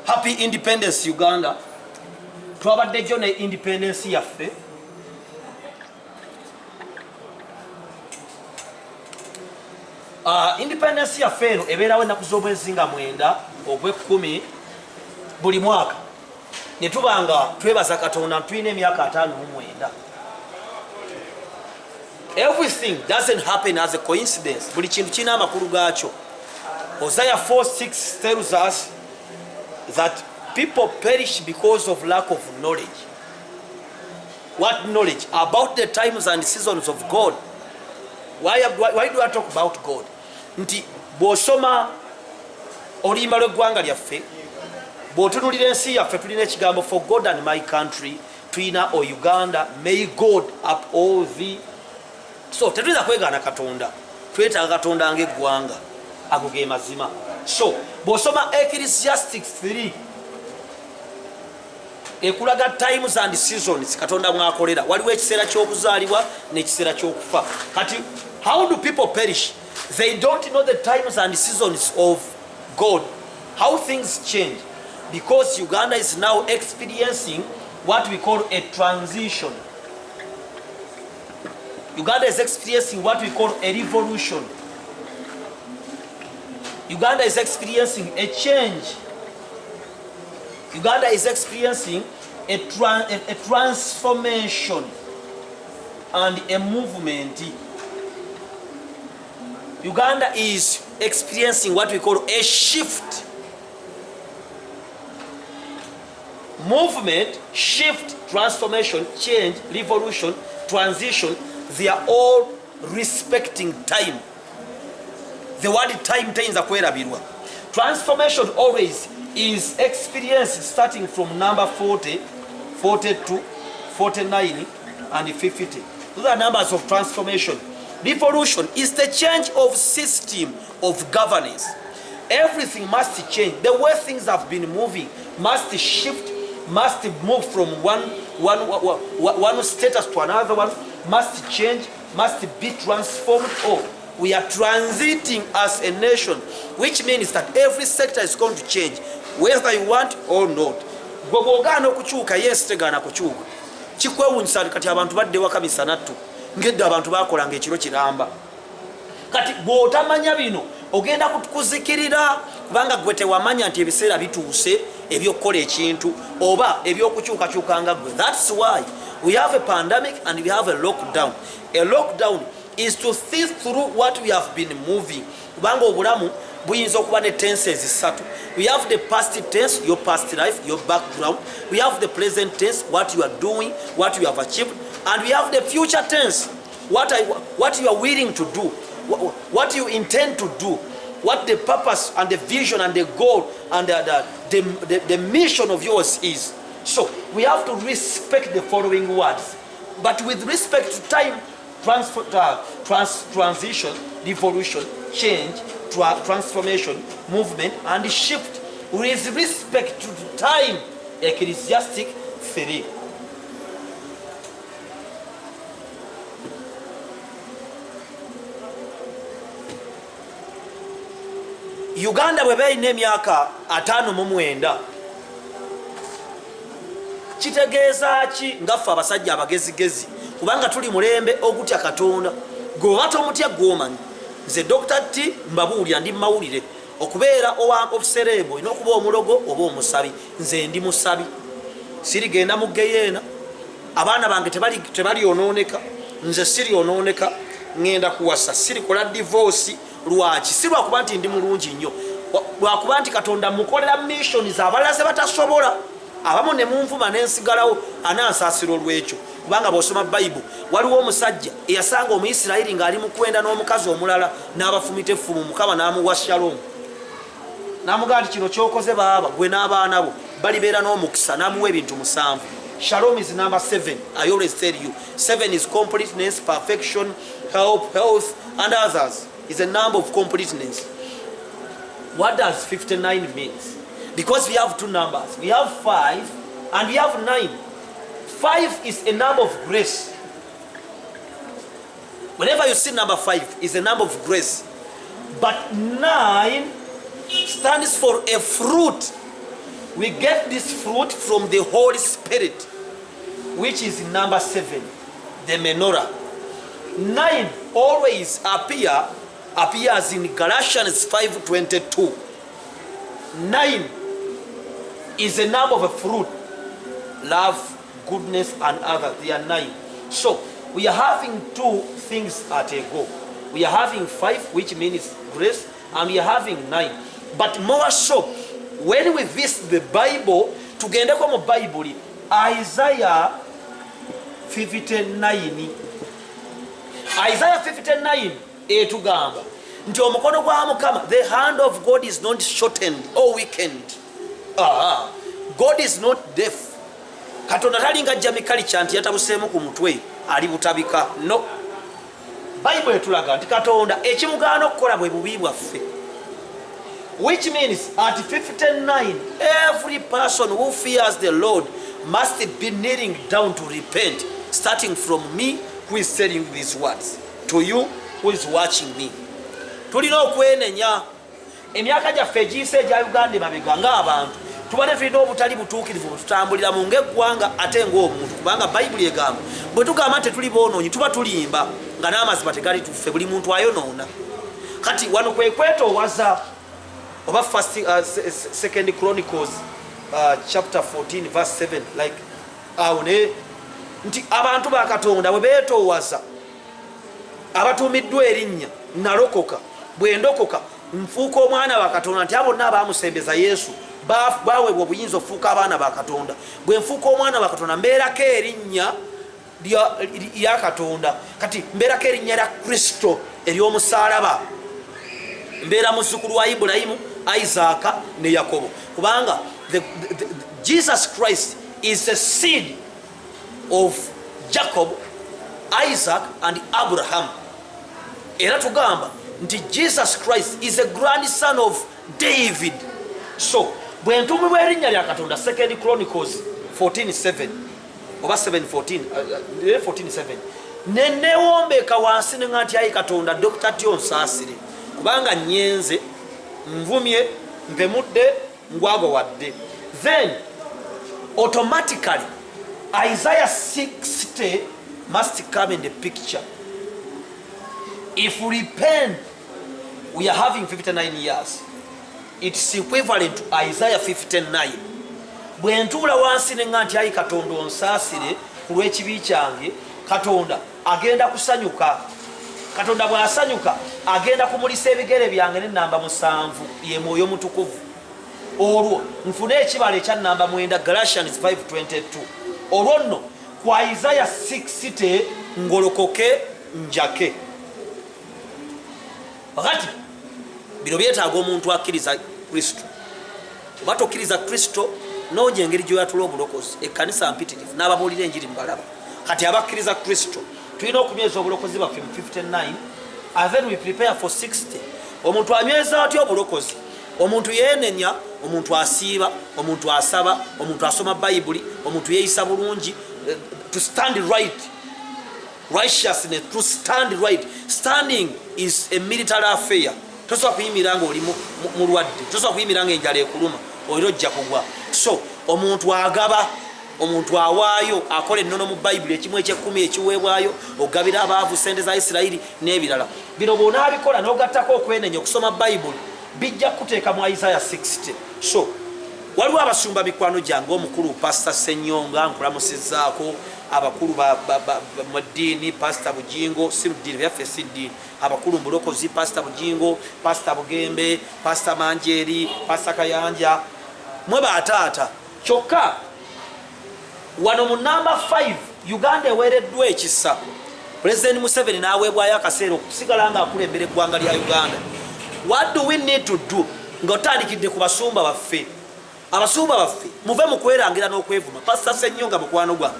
Happy Independence Uganda. Twabadde jjo ne independence yaffe. Independence yaffe eno ebeerawo ennaku z'omwezi nga 9 ogw'Ekkumi buli mwaka. Ne tuba nga twebaza Katonda tulina emyaka 59. Everything doesn't happen as a coincidence. Buli kintu kirina amakulu gaakyo. Hosea 4:6 tells us that people perish because of lack of knowledge. What knowledge? About the times and seasons of God. Why do I talk about God? Nti bw'osoma oluyimba lw'eggwanga lyaffe, bw'otunuulira ensi yaffe tulina ekigambo for God and my country, tulina o Uganda, may God uphold thee. So tetuyinza kwegaana Katonda, twetaaga Katonda ng'eggwanga, ago ge mazima. So bw'osoma Ecclesiastes 3 ekulaga times and seasons Katonda mwakolera, waliwo ekiseera ky'okuzaalibwa n'ekiseera ky'okufa. Kati how do people perish? They don't know the times and seasons of God, how things change, because Uganda is now experiencing what we call a transition. Uganda is experiencing what we call a revolution. Uganda is experiencing a change. Uganda is experiencing a transformation and a movement. Uganda is experiencing what we call a shift. Movement, shift, transformation, change, revolution, transition, they are all respecting time. The word time tends to kwerabirwa. Transformation always is experienced starting from number 40, 42, 49, and 50. Those are numbers of transformation. Revolution is the change of system of governance. Everything must change. The way things have been moving must shift, must move from one status to another one, must change, must be transformed. Oh, we are transiting as a nation, which means that every sector is going to change, whether you want or not. Gwogana okukyuka yes tegana kukyuka. Kikwewunyisa kati abantu badde wakamisa nattu. Ngedde abantu bakolanga ekiro kiramba. Kati bw'otamanya bino ogenda kukuzikirira kubanga gwe tewamanya nti ebiseera bituuse ebyokukola ekintu oba ebyokukyukakyukanga gwe. That's why we have a pandemic and we have a lockdown. A lockdown is to see through what we have been moving. Kubanga obulamu buyinza okuba ne tenses 3. We have the past tense, your past life, your background. We have the present tense, what you are doing, what you have achieved. And we have the future tense, what you are willing to do, what you intend to do, what the purpose and the vision and the goal and the mission of yours is. So we have to respect the following words. But with respect to time, transition, revolution, change, transformation, movement, and shift, with respect to time, Ecclesiastes 3. Uganda bwe bayina emyaka 59 kitegeeza ki ngaffe abasajja abagezigezi kubanga tuli mulembe ogutya Katonda gwe omutya gw'omanyi. Nze Dr. T mbabuulira ndi mawulire okubeera obusereebo olina okuba omulogo oba omusabi. Nze ndi musabi, sirigenda mu geyeena. Abaana bange tebalyonooneka, nze siryonooneka. Ngenda kuwasa, sirikola divorce. Lwaki? Si lwakuba nti ndi mulungi nnyo, lwakuba nti Katonda mukolera missions abalaze batasobola. Abamu ne munvuma n'ensigalawo anansaasira olw'ekyo. Kubanga bw'osoma Bayibuli waliwo omusajja eyasanga Omuyisirayiri ng'ali mu kwenda n'omukazi omulala n'abafumita effumu, Mukama n'amuwa shalom. N'amugamba nti kino ky'okoze baaba gwe n'abaana bo balibeera n'omukisa, n'amuwa ebintu 7. Shalom is number 7. I always tell you 7 is completeness, perfection, help, health, and others. Is a number of completeness. What does 59 mean? Because we have two numbers. We have 5 and we have 9. 5 is a number of grace. Whenever you see number 5 is a number of grace. But 9 stands for a fruit. We get this fruit from the Holy Spirit, which is number 7, the menorah. 9 always appears in Galatians 5:22. 9 is a number of a fruit. Love, goodness, and others. They are 9. So we are having 2 things at a go. We are having 5, which means grace, and we are having 9. But more so, when we visit the Bible, tugende kwa mu Bible, Isaiah 59. Isaiah 59 etugamba nti omukono gwa Mukama, the hand of God is not shortened or weakened. God is not deaf. Katonda talinga jamikali kyanti yatabuseemu ku mutwe ali butabika. No. Bible etulaga nti Katonda ekimugaana okukola bwe bubi bwaffe. Which means at 59, every person who fears the Lord must be kneeling down to repent, starting from me who is telling these words to you who is watching me. Tulina okwenenya emyaka gyaffe egiyise egya Uganda emabega ng'abantu tubadde tulina obutali butuukirivu tutambulira mu ng'eggwanga ate ng'omuntu, kubanga Bayibuli egamba bwe tugamba nti tetuli boonoonyi tuba tulimba nga n'amazima tegali tuffe, buli muntu ayonoona. Kati wano kwe kwetoowaza oba Second Chronicles chapter 14 verse 7, like awo ne nti abantu ba Katonda bwe beetoowaza abatuumiddwa erinnya nalokoka, bwe ndokoka nfuuka omwana wa Katonda, nti abo bonna abaamusembeza Yesu baweebwa obuyinza ofuuka abaana ba Katonda. Bwe nfuuka omwana wa Katonda mbeerako erinnya lya Katonda, kati mbeerako erinnya lya Kristo ery'omusaalaba, mbeera muzzukulu wa Ibulayimu, Isaac ne Yakobo, kubanga Jesus Christ is the seed of Jacob, Isaac and Abraham. Era tugamba nti Jesus Christ is a grandson of David. So bwe ntuumibwa erinnya lya Katonda, Second Chronicles 14:7 oba 7:14 ne neewombeka wansi ne nga nti ayi Katonda Dr. Tyo nsaasire, kubanga nyenze nvumye mpemudde ngwago wadde. Then automatically Isaiah 60 must come in the picture. If we repent, we are having 59 years. It's equivalent to Isaiah 59. Bwe ntuula wansi ne nga nti ayi Katonda onsaasire ku lw'ekibi kyange, Katonda agenda kusanyuka. Katonda bw'asanyuka agenda kumulisa ebigere byange n'ennamba 7 ye Mwoyo Mutukuvu. Olwo nfune ekibala ekya nnamba 9, Galatians 5:22. Olwo nno ku Isaiah 60 ngolokoke njake. Wakati bino byetaaga omuntu akkiriza Kristo. Oba tokkiriza Kristo n'oja engeri gy'oyatula obulokozi, ekkanisa mpitirivu n'ababuulira enjiri mubalaba. Kati abakkiriza Kristo tulina okunyweza obulokozi baffe mu 59, and then we prepare for 60. Omuntu anyweza atya obulokozi? Omuntu yeenenya, omuntu asiiba, omuntu asaba, omuntu asoma Bayibuli, omuntu yeeyisa bulungi, to stand right. Righteousness, to stand right. Standing is a military affair. Tosobola kuyimirira ng'oli mulwadde, tosobola kuyimirira ng'enjala ekuluma, oliro ojja kugwa. So omuntu agaba, omuntu awaayo, akola ennono mu Bayibuli, ekimu eky'ekkumi ekiweebwayo, ogabira abaavu ssente za Isirayiri n'ebirala. Bino bw'onaabikola n'ogattako okwenenya okusoma Bayibuli, bijja kuteeka mu Isaiah 60. So waliwo abasumba mikwano gyange, omukulu Pastor Senyonga nkulamusizzaako, abakulu mu ddiini Pastor Bujingo, si mu ddiini byaffe si ddiini, abakulu mu bulokozi Pastor Bujingo, Pastor Bugembe, Pastor Manjeri, Pastor Kayanja, mwe bataata. Kyokka wano mu number 5 Uganda eweereddwa ekisa. President Museveni n'aweebwayo akaseera okusigala ng'akulembera eggwanga lya Uganda. What do we need to do? Ng'otandikidde ku basumba baffe. Abasumba baffe muve mu kwerangira n'okwevuma. Pastor Senyonga mukwano gwa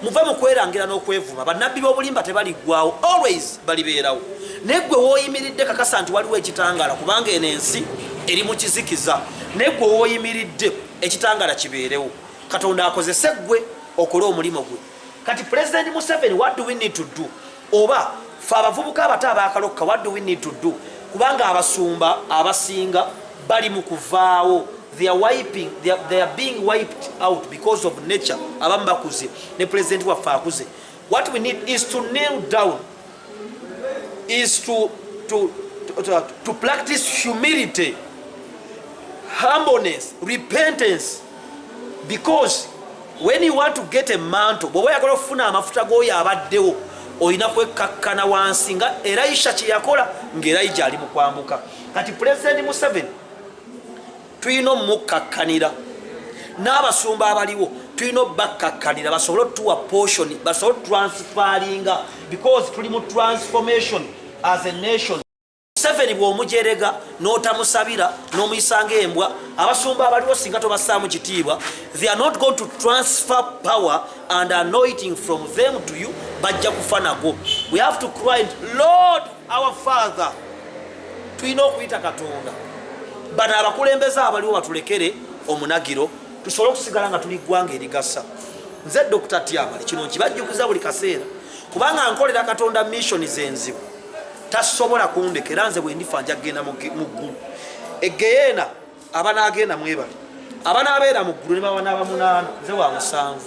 muve mu kwerangira n'okwevuma. Bannabbi b'obulimba tebaliggwawo, always balibeerawo. Neggwe wooyimiridde kakasa nti waliwo ekitangala, kubanga eno ensi eri mu kizikiza. Neggwe wooyimiridde ekitangala kibeerewo. Katonda akozese ggwe okole omulimu gwe. Kati President Museveni, what do we need to do? Oba fe abavubuka abato abaakalokka, what do we need to do? Kubanga abasumba abasinga bali mu kuvaawo they are being wiped out because of nature. Abamu bakuze ne president waffe akuze. What we need is to nail down, is to practice humility, humbleness, repentance, because when you want to get a mantle, bwe oyagala okufuna amafuta g'oyo abaddewo olina kwekkakkana wansi nga Elisha kye yakola ng'Elijah ali mu kwambuka. Kati President Museveni tulina omukakkanira, n'abasumba abaliwo tulina obbakakkanira basobole otuwa portion, basobole transferinga, because tuli mu transformation as a nation. Museveni bw'omujerega n'otamusabira n'omuyisanga embwa, abasumba abaliwo singa tobassaamu kitiibwa, they are not going to transfer power and anointing from them to you, bajja kufa nago. We have to cry, Lord our Father. Tulina okuyita Katonda. Bano abakulembeze abaliwo batulekere omunagiro, tusobole okusigala nga tuli ggwanga erigasa. Nze Dr. Tyamali kino nkibajjukiza buli kaseera, kubanga nkolera Katonda mission zenzibu. Tasobola kundekera nze bwe ndifa nja kgenda mu ggulu. Egeyeena abanaagenda mwebali, abanaabeera mu ggulu ne bawana abamunaana, nze wa musanvu.